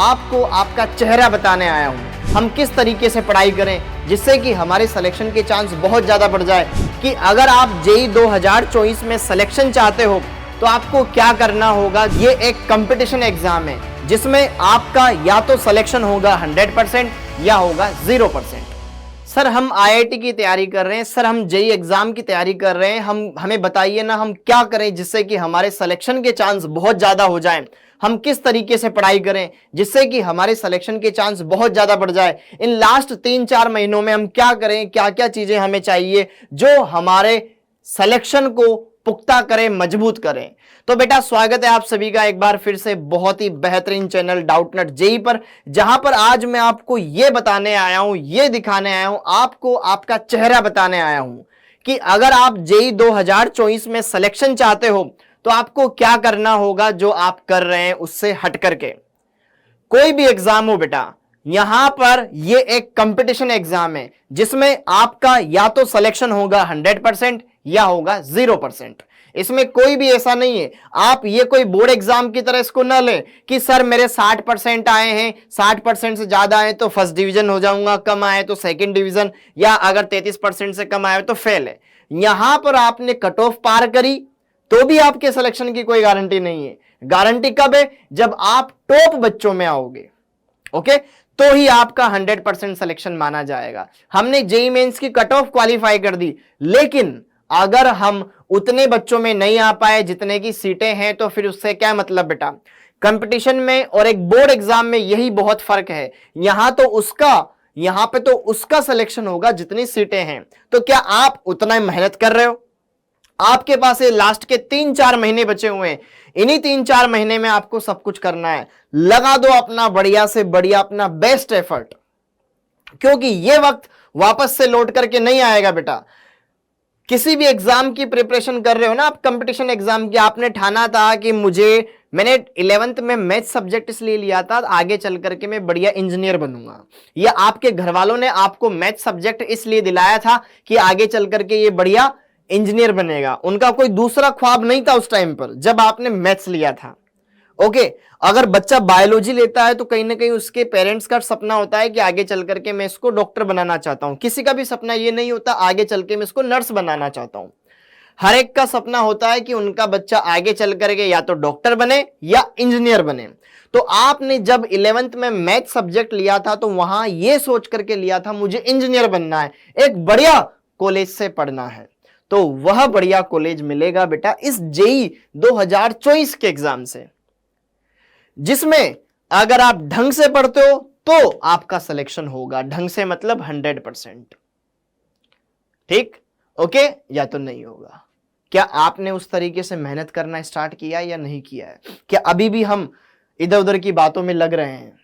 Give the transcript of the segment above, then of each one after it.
आपको आपका चेहरा बताने आया हूँ। हम किस तरीके से पढ़ाई करें जिससे कि हमारे सिलेक्शन के चांस बहुत ज़्यादा बढ़ जाए। कि अगर आप जेईई 2024 में सिलेक्शन चाहते हो तो आपको क्या करना होगा। ये एक कंपटीशन एग्जाम है जिसमें आपका या तो सिलेक्शन होगा 100% या होगा 0%। सर हम आईआईटी की तैयारी कर रहे हैं, सर हम जेईई एग्जाम की तैयारी कर रहे हैं, हमें बताइए ना हम क्या करें जिससे कि हमारे सिलेक्शन के चांस बहुत ज्यादा हो जाएं। हम किस तरीके से पढ़ाई करें जिससे कि हमारे सिलेक्शन के चांस बहुत ज्यादा बढ़ जाए। इन लास्ट 3-4 महीनों में हम क्या करें, क्या क्या चीजें हमें चाहिए जो हमारे सिलेक्शन को पुख्ता करें, मजबूत करें। तो बेटा स्वागत है आप सभी का एक बार फिर से बहुत ही बेहतरीन चैनल डाउटनट जेईई पर, जहां पर आज मैं आपको ये बताने आया हूं, ये दिखाने आया हूं, आपको आपका चेहरा बताने आया हूं कि अगर आप जेईई 2024 में सिलेक्शन चाहते हो तो आपको क्या करना होगा जो आप कर रहे हैं उससे हट करके। कोई भी एग्जाम हो बेटा, यहां पर ये एक कंपटीशन एग्जाम है जिसमें आपका या तो सिलेक्शन होगा 100% या होगा 0%। इसमें कोई भी ऐसा नहीं है। आप ये कोई बोर्ड एग्जाम की तरह इसको ना लें कि सर मेरे 60% आए हैं, 60% से ज्यादा आए तो फर्स्ट डिवीजन हो जाऊंगा, कम आए तो सेकंड डिवीजन, या अगर 33% से कम आए तो फेल है। यहां पर आपने कट ऑफ पार करी तो भी आपके सिलेक्शन की कोई गारंटी नहीं है। गारंटी कब है? जब आप टॉप बच्चों में आओगे, ओके, तो ही आपका 100% सिलेक्शन माना जाएगा। हमने जेईई मेंस की कट ऑफ क्वालिफाई कर दी, लेकिन अगर हम उतने बच्चों में नहीं आ पाए जितने की सीटें हैं तो फिर उससे क्या मतलब बेटा। कंपटीशन में और एक बोर्ड एग्जाम में यही बहुत फर्क है। यहां पे तो उसका सिलेक्शन होगा जितनी सीटें हैं। तो क्या आप उतना मेहनत कर रहे हो? आपके पास ये लास्ट के 3-4 महीने बचे हुए हैं। इन्हीं 3-4 महीने में आपको सब कुछ करना है। लगा दो अपना बढ़िया से बढ़िया, अपना बेस्ट एफर्ट, क्योंकि ये वक्त वापस से लौट करके नहीं आएगा बेटा। किसी भी एग्जाम की प्रिपरेशन कर रहे हो ना आप, कंपटीशन एग्जाम की, आपने ठाना था कि मैंने 11th में मैथ सब्जेक्ट इसलिए लिया था आगे चल करके मैं बढ़िया इंजीनियर बनूंगा, या आपके घर वालों ने आपको मैथ सब्जेक्ट इसलिए दिलाया था कि आगे चल करके ये बढ़िया इंजीनियर बनेगा। उनका कोई दूसरा ख्वाब नहीं था उस टाइम पर जब आपने मैथ्स लिया था। ओके, अगर बच्चा बायोलॉजी लेता है तो कहीं ना कहीं उसके पेरेंट्स का सपना होता है कि आगे चल करके मैं इसको डॉक्टर बनाना चाहता हूं। किसी का भी सपना ये नहीं होता आगे चल के मैं इसको नर्स बनाना चाहता हूं। हर एक का सपना होता है कि उनका बच्चा आगे चल करके या तो डॉक्टर बने या इंजीनियर बने। तो आपने जब 11th में मैथ सब्जेक्ट लिया था तो वहां यह सोच करके लिया था मुझे इंजीनियर बनना है, एक बढ़िया कॉलेज से पढ़ना है। तो वह बढ़िया कॉलेज मिलेगा बेटा इस जेईई 2024 के एग्जाम से, जिसमें अगर आप ढंग से पढ़ते हो तो आपका सिलेक्शन होगा। ढंग से मतलब 100%, ठीक, ओके, या तो नहीं होगा। क्या आपने उस तरीके से मेहनत करना स्टार्ट किया या नहीं किया है? क्या अभी भी हम इधर उधर की बातों में लग रहे हैं?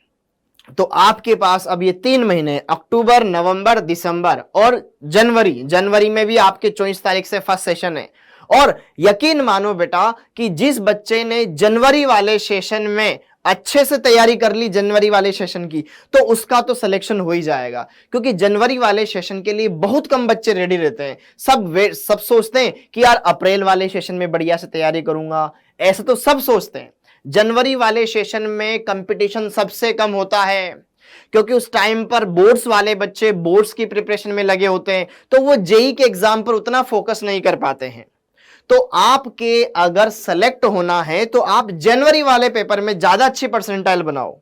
तो आपके पास अब ये 3 महीने, अक्टूबर, नवंबर, दिसंबर और जनवरी में भी आपके 24 तारीख से फर्स्ट सेशन है। और यकीन मानो बेटा कि जिस बच्चे ने जनवरी वाले सेशन में अच्छे से तैयारी कर ली, जनवरी वाले सेशन की, तो उसका तो सिलेक्शन हो ही जाएगा। क्योंकि जनवरी वाले सेशन के लिए बहुत कम बच्चे रेडी रहते हैं। सब सोचते हैं कि यार अप्रैल वाले सेशन में बढ़िया से तैयारी करूंगा, ऐसा तो सब सोचते हैं। जनवरी वाले सेशन में कंपटीशन सबसे कम होता है, क्योंकि उस टाइम पर बोर्ड्स वाले बच्चे बोर्ड्स की प्रिपरेशन में लगे होते हैं, तो वो जेईई के एग्जाम पर उतना फोकस नहीं कर पाते हैं। तो आपके अगर सेलेक्ट होना है तो आप जनवरी वाले पेपर में ज्यादा अच्छी परसेंटाइल बनाओ।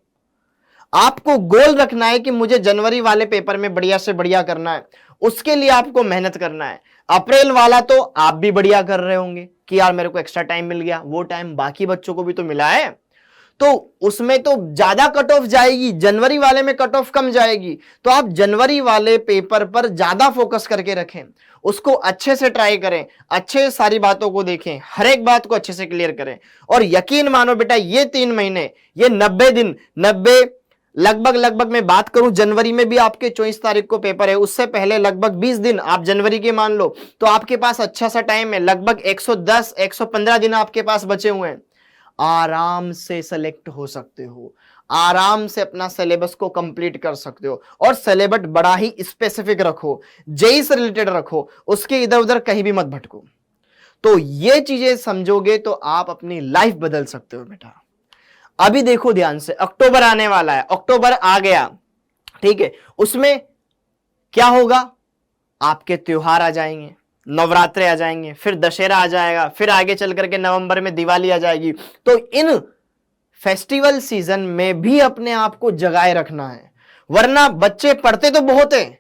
आपको गोल रखना है कि मुझे जनवरी वाले पेपर में बढ़िया से बढ़िया करना है, उसके लिए आपको मेहनत करना है। अप्रैल वाला तो आप भी बढ़िया कर रहे होंगे कि यार मेरे को एक्स्ट्रा टाइम मिल गया, वो टाइम बाकी बच्चों को भी तो मिला है, तो उसमें तो ज्यादा कट ऑफ जाएगी। जनवरी वाले में कट ऑफ कम जाएगी। तो आप जनवरी वाले पेपर पर ज्यादा फोकस करके रखें, उसको अच्छे से ट्राई करें, अच्छे से सारी बातों को देखें, हर एक बात को अच्छे से क्लियर करें। और यकीन मानो बेटा ये 3 महीने, ये 90 दिन, लगभग मैं बात करूं, जनवरी में भी आपके 24 तारीख को पेपर है, उससे पहले लगभग 20 दिन आप जनवरी के मान लो, तो आपके पास अच्छा सा टाइम है। लगभग 110-115 दिन आपके पास बचे हुए हैं। आराम से सेलेक्ट हो सकते हो, आराम से अपना सिलेबस को कंप्लीट कर सकते हो। और सिलेबस बड़ा ही स्पेसिफिक रखो, जेईई से रिलेटेड रखो, उसके इधर उधर कहीं भी मत भटको। तो ये चीजें समझोगे तो आप अपनी लाइफ बदल सकते हो बेटा। अभी देखो ध्यान से, अक्टूबर आने वाला है, अक्टूबर आ गया, ठीक है, उसमें क्या होगा, आपके त्योहार आ जाएंगे, नवरात्रे आ जाएंगे, फिर दशहरा आ जाएगा, फिर आगे चल करके नवंबर में दिवाली आ जाएगी। तो इन फेस्टिवल सीजन में भी अपने आप को जगाए रखना है, वरना बच्चे पढ़ते तो बहुत हैं,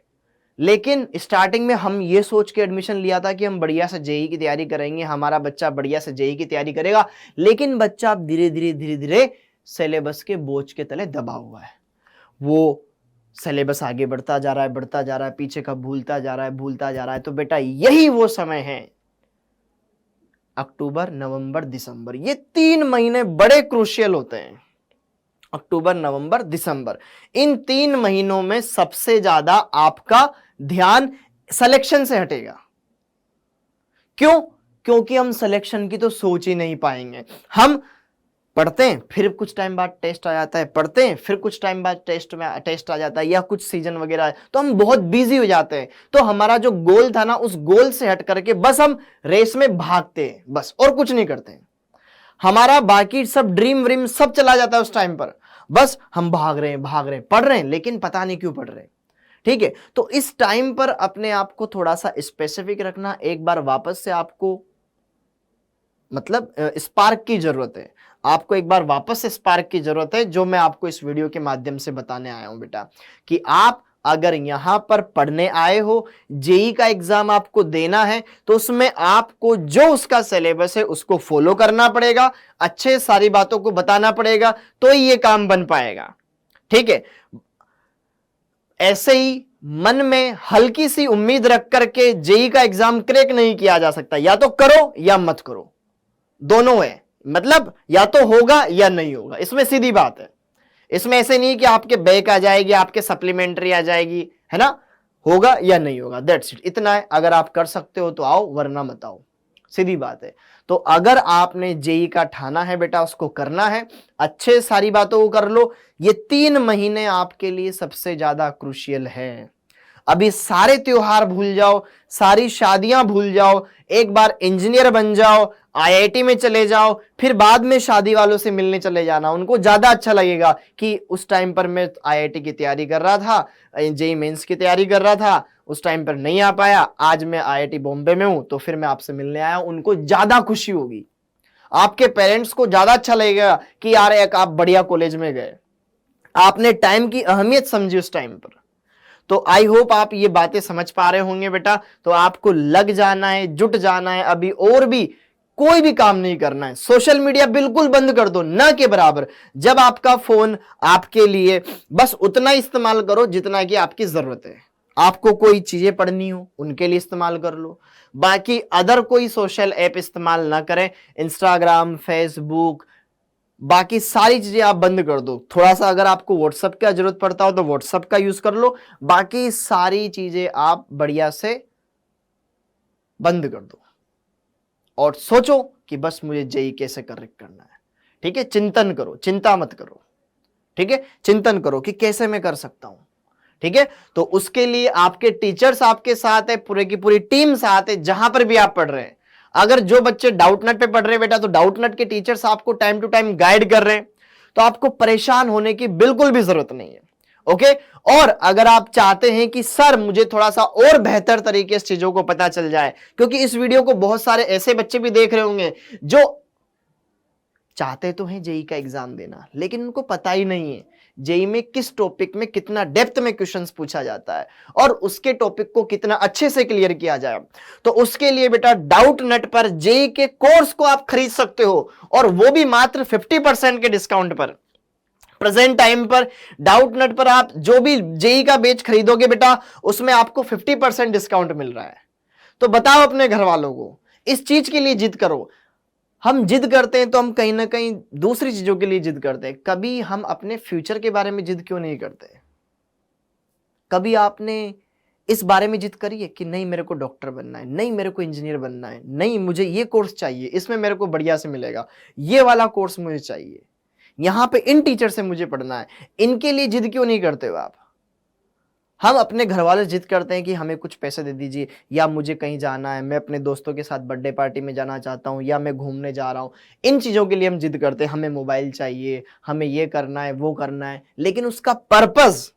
लेकिन स्टार्टिंग में हम ये सोच के एडमिशन लिया था कि हम बढ़िया से जेई की तैयारी करेंगे, हमारा बच्चा बढ़िया से जेई की तैयारी करेगा, लेकिन बच्चा अब धीरे धीरे सिलेबस के बोझ के तले दबा हुआ है। वो सिलेबस आगे बढ़ता जा रहा है, बढ़ता जा रहा है, पीछे का भूलता जा रहा है, भूलता जा रहा है। तो बेटा यही वो समय है, अक्टूबर, नवंबर, दिसंबर, ये 3 महीने बड़े क्रूशियल होते हैं। अक्टूबर, नवंबर, दिसंबर, इन 3 महीनों में सबसे ज्यादा आपका ध्यान सिलेक्शन से हटेगा। क्यों? क्योंकि हम सिलेक्शन की तो सोच ही नहीं पाएंगे। हम पढ़ते हैं, फिर कुछ टाइम बाद टेस्ट आ जाता है, पढ़ते हैं, फिर कुछ टाइम बाद टेस्ट आ जाता है, या कुछ सीजन वगैरह है, तो हम बहुत बिजी हो जाते हैं। तो हमारा जो गोल था ना, उस गोल से हट करके बस हम रेस में भागते हैं, बस, और कुछ नहीं करते हैं। हमारा बाकी सब ड्रीम व्रीम सब चला जाता है उस टाइम पर, बस हम भाग रहे हैं, पढ़ रहे हैं, लेकिन पता नहीं क्यों पढ़ रहे हैं। ठीक है, तो इस टाइम पर अपने आप को थोड़ा सा स्पेसिफिक रखना, एक बार वापस से आपको मतलब स्पार्क की जरूरत है, आपको एक बार वापस से स्पार्क की जरूरत है, जो मैं आपको इस वीडियो के माध्यम से बताने आया हूं बेटा, कि आप अगर यहां पर पढ़ने आए हो, जेई का एग्जाम आपको देना है, तो उसमें आपको जो उसका सिलेबस है उसको फॉलो करना पड़ेगा, अच्छे सारी बातों को बताना पड़ेगा, तो ये काम बन पाएगा। ठीक है, ऐसे ही मन में हल्की सी उम्मीद रख करके जेई का एग्जाम क्रैक नहीं किया जा सकता, या तो करो या मत करो, दोनों है, मतलब या तो होगा या नहीं होगा, इसमें सीधी बात है। इसमें ऐसे नहीं कि आपके बैक आ जाएगी, आपके सप्लीमेंट्री आ जाएगी, है ना, होगा या नहीं होगा, दैट्स इट, इतना है। अगर आप कर सकते हो तो आओ, वरना मत आओ, सीधी बात है। तो अगर आपने जेई का ठाना है बेटा, उसको करना है, अच्छे सारी बातों को कर लो। ये 3 महीने आपके लिए सबसे ज्यादा क्रूशियल है। अभी सारे त्योहार भूल जाओ, सारी शादियां भूल जाओ, एक बार इंजीनियर बन जाओ, आईआईटी में चले जाओ, फिर बाद में शादी वालों से मिलने चले जाना, उनको ज्यादा अच्छा लगेगा कि उस टाइम पर मैं आईआईटी की तैयारी कर रहा था, जेईई मेंस की तैयारी कर रहा था, उस टाइम पर नहीं आ पाया, आज मैं आईआईटी बॉम्बे में हूं, तो फिर मैं आपसे मिलने आया हूं। उनको ज्यादा खुशी होगी, आपके पेरेंट्स को ज्यादा अच्छा लगेगा कि यार एक आप बढ़िया कॉलेज में गए, आपने टाइम की अहमियत समझी उस टाइम पर। तो आई होप आप ये बातें समझ पा रहे होंगे बेटा। तो आपको लग जाना है, जुट जाना है, अभी और भी कोई भी काम नहीं करना है। सोशल मीडिया बिल्कुल बंद कर दो, ना के बराबर। जब आपका फोन आपके लिए बस उतना इस्तेमाल करो जितना कि आपकी जरूरत है। आपको कोई चीजें पढ़नी हो उनके लिए इस्तेमाल कर लो, बाकी अदर कोई सोशल ऐप इस्तेमाल ना करें, इंस्टाग्राम, फेसबुक, बाकी सारी चीजें आप बंद कर दो। थोड़ा सा अगर आपको व्हाट्सएप का जरूरत पड़ता हो तो व्हाट्सएप का यूज कर लो, बाकी सारी चीजें आप बढ़िया से बंद कर दो और सोचो कि बस मुझे जेई कैसे करेक्ट करना है। ठीक है, चिंतन करो, चिंता मत करो। ठीक है, चिंतन करो कि कैसे मैं कर सकता हूं। ठीक है, तो उसके लिए आपके टीचर्स आपके साथ है, पूरे की पूरी टीम साथ है, जहां पर भी आप पढ़ रहे हैं। अगर जो बच्चे डाउटनट पे पढ़ रहे हैं बेटा, तो डाउटनट के टीचर्स आपको टाइम टू टाइम गाइड कर रहे हैं, तो आपको परेशान होने की बिल्कुल भी जरूरत नहीं है। ओके, और अगर आप चाहते हैं कि सर मुझे थोड़ा सा और बेहतर तरीके से चीजों को पता चल जाए, क्योंकि इस वीडियो को बहुत सारे ऐसे बच्चे भी देख रहे होंगे जो चाहते तो हैं जेई का एग्जाम देना, लेकिन उनको पता ही नहीं है जेई में किस टॉपिक में कितना डेप्थ में क्वेश्चंस पूछा जाता है और उसके टॉपिक को कितना अच्छे से क्लियर किया जाए। तो उसके लिए बेटा डाउटनेट पर जेई के कोर्स को आप खरीद सकते हो, और वो भी मात्र 50% के डिस्काउंट पर। प्रेजेंट टाइम पर डाउटनेट पर आप जो भी जेई का बैच खरीदोगे बेटा, उसमें आपको 50% डिस्काउंट मिल रहा है। तो बताओ अपने घर वालों को, इस चीज के लिए जिद करो। हम जिद करते हैं तो हम कहीं ना कहीं दूसरी चीजों के लिए जिद करते हैं, कभी हम अपने फ्यूचर के बारे में जिद क्यों नहीं करते? कभी आपने इस बारे में जिद करी है कि नहीं मेरे को डॉक्टर बनना है, नहीं मेरे को इंजीनियर बनना है, नहीं मुझे ये कोर्स चाहिए, इसमें मेरे को बढ़िया से मिलेगा, ये वाला कोर्स मुझे चाहिए, यहां पे इन टीचर से मुझे पढ़ना है, इनके लिए जिद क्यों नहीं करते हो आप? हम अपने घर वाले जिद करते हैं कि हमें कुछ पैसे दे दीजिए, या मुझे कहीं जाना है, मैं अपने दोस्तों के साथ बर्थडे पार्टी में जाना चाहता हूँ, या मैं घूमने जा रहा हूँ। इन चीज़ों के लिए हम जिद करते हैं, हमें मोबाइल चाहिए, हमें ये करना है, वो करना है। लेकिन उसका पर्पज़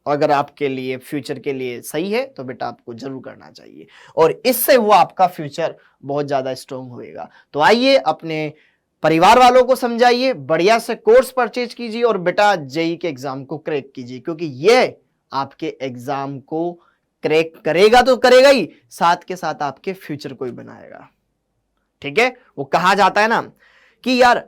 अगर आपके लिए फ्यूचर के लिए सही है तो बेटा आपको जरूर करना चाहिए, और इससे वो आपका फ्यूचर बहुत ज़्यादा स्ट्रॉन्ग होएगा। तो आइए अपने परिवार वालों को समझाइए, बढ़िया से कोर्स परचेज कीजिए और बेटा जेई के एग्जाम को क्रैक कीजिए, क्योंकि ये आपके एग्जाम को क्रैक करेगा तो करेगा ही, साथ के साथ आपके फ्यूचर को ही बनाएगा। ठीक है, वो कहा जाता है ना कि यार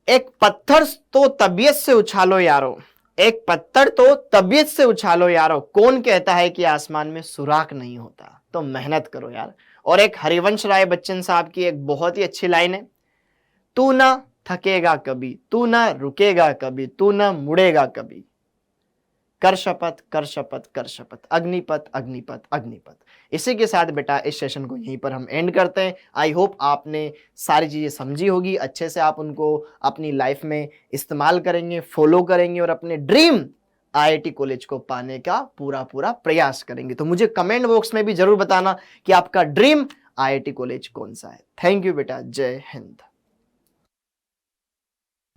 एक पत्थर तो तबीयत से उछालो यारो, एक पत्थर तो तबीयत से उछालो यारो, कौन कहता है कि आसमान में सुराख नहीं होता। तो मेहनत करो यार। और एक हरिवंश राय बच्चन साहब की एक बहुत ही अच्छी लाइन है, तू ना थकेगा कभी, तू ना रुकेगा कभी, तू ना मुड़ेगा कभी, कर शपथ कर शपथ कर शपथ, अग्निपथ अग्निपथ अग्निपथ। इसी के साथ बेटा इस सेशन को यहीं पर हम एंड करते हैं। आई होप आपने सारी चीज़ें समझी होगी, अच्छे से आप उनको अपनी लाइफ में इस्तेमाल करेंगे, फॉलो करेंगे और अपने ड्रीम आईआईटी कॉलेज को पाने का पूरा पूरा प्रयास करेंगे। तो मुझे कमेंट बॉक्स में भी जरूर बताना कि आपका ड्रीम आईआईटी कॉलेज कौन सा है। थैंक यू बेटा, जय हिंद।